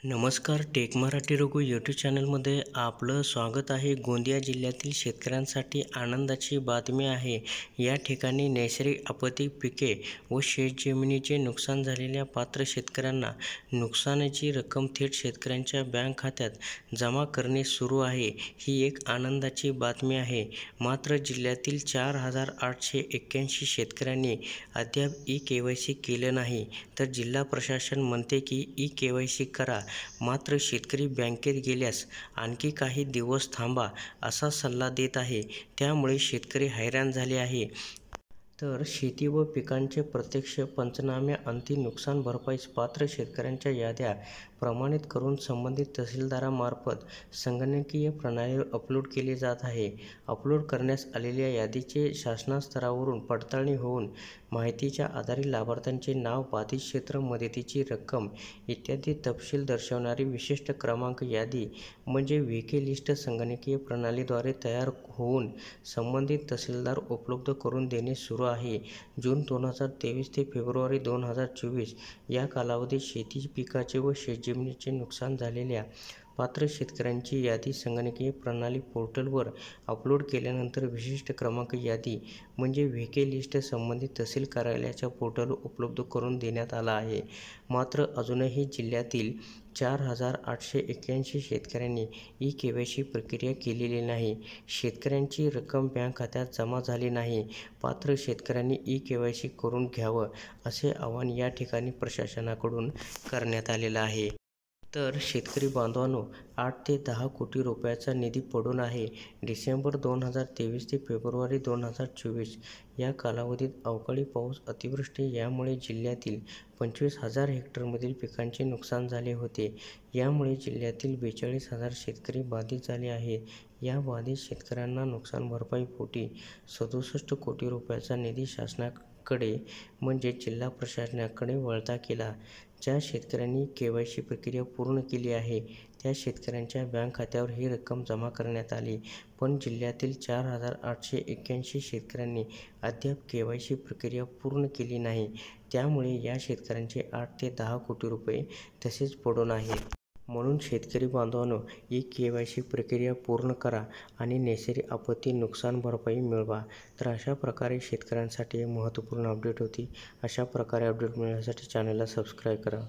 नमस्कार. Take Marathi Raghu YouTube चॅनलमध्ये आपलं स्वागत आहे. गोंदिया जिल्ह्यातील शेतकऱ्यांसाठी आनंदाची बातमी आहे. या ठिकाणी नैसर्गिक आपत्ती, पिके व शेतजमिनीचे नुकसान झालेल्या पात्र शेतकऱ्यांना नुकसानीची रक्कम थेट शेतकऱ्यांच्या बँक खात्यात जमा करणे सुरू आहे. ही एक आनंदाची बातमी आहे. मात्र जिल्ह्यातील 4,881 शेतकऱ्यांनी अद्याप ई-केवायसी केलं नाही. तर जिल्हा प्रशासन म्हणते की ई-केवायसी करा, मात्र शेतकरी बँकेत गेल्यास आणखी काही दिवस थांबा असा सल्ला देत आहे. त्यामुळे शेतकरी हैराण झाले आहे. तर शेती व पिकांचे प्रत्यक्ष पंचनामे अंती नुकसान भरपाईस पात्र शेतकऱ्यांच्या याद्या प्रमाणित करून संबंधित तहसीलदारामार्फत संगणकीय प्रणालीवर अपलोड केले जात आहे. अपलोड करण्यास आलेल्या यादीचे शासनस्तरावरून पडताळणी होऊन माहितीच्या आधारे लाभार्थ्यांचे नाव, बाधित क्षेत्र, मदतीची रक्कम इत्यादी तपशील दर्शवणारी विशिष्ट क्रमांक यादी म्हणजे व्हीके लिस्ट संगणकीय प्रणालीद्वारे तयार होऊन संबंधित तहसीलदार उपलब्ध करून देणे सुरू आहे. जून 2023 ते फेब्रुवारी 2024 या कालावधीत शेती पिकाचे व शेतजमिनीचे नुकसान झालेल्या पात्र शेतकऱ्यांची यादी संगणकीय प्रणाली पोर्टलवर अपलोड केल्यानंतर विशिष्ट क्रमांक यादी म्हणजे व्हीके लिस्ट संबंधित तहसील कार्यालयाच्या पोर्टलवर उपलब्ध करून देण्यात आला आहे. मात्र अजूनही जिल्ह्यातील 4,881 शेतकऱ्यांनी ई-केवायसी प्रक्रिया केलेली नाही. शेतकऱ्यांची रक्कम बँक खात्यात जमा झाली नाही. पात्र शेतकऱ्यांनी ई-केवायसी करून घ्यावं असे आवाहन या ठिकाणी प्रशासनाकडून करण्यात आलेलं आहे. तर शेतकरी बांधवांनो, 8 ते 10 कोटी रुपयाचा निधी पडून आहे. डिसेंबर 2023 ते फेब्रुवारी 2024 या कालावधीत अवकाळी पाऊस, अतिवृष्टी यामुळे जिल्ह्यातील 25,000 हेक्टरमधील पिकांचे नुकसान झाले होते. यामुळे जिल्ह्यातील 42,000 शेतकरी बाधित झाले आहेत. या बाधित शेतकऱ्यांना नुकसान भरपाईपोटी 67 कोटी रुपयाचा निधी शासनाकडे म्हणजे जिल्हा प्रशासनाकडे वळता केला. ज्या शेतकऱ्यांनी केवायसी प्रक्रिया पूर्ण केली आहे त्या शेतकऱ्यांच्या बँक खात्यावर ही रक्कम जमा करण्यात आली. पण जिल्ह्यातील 4,881 शेतकऱ्यांनी अद्याप केवायसी प्रक्रिया पूर्ण केली नाही. त्यामुळे या शेतकऱ्यांचे 8 ते 10 कोटी रुपये तसेच पडून आहेत. म्हणून शेतकरी बांधवांनो, ई-केवायसी प्रक्रिया पूर्ण करा आणि नैसर्गिक आपत्ती नुकसान भरपाई मिळवा. तर अशा प्रकारे शेतकऱ्यांसाठी महत्त्वपूर्ण अपडेट होती. अशा प्रकारे अपडेट मिळण्यासाठी चॅनलला सबस्क्राईब करा.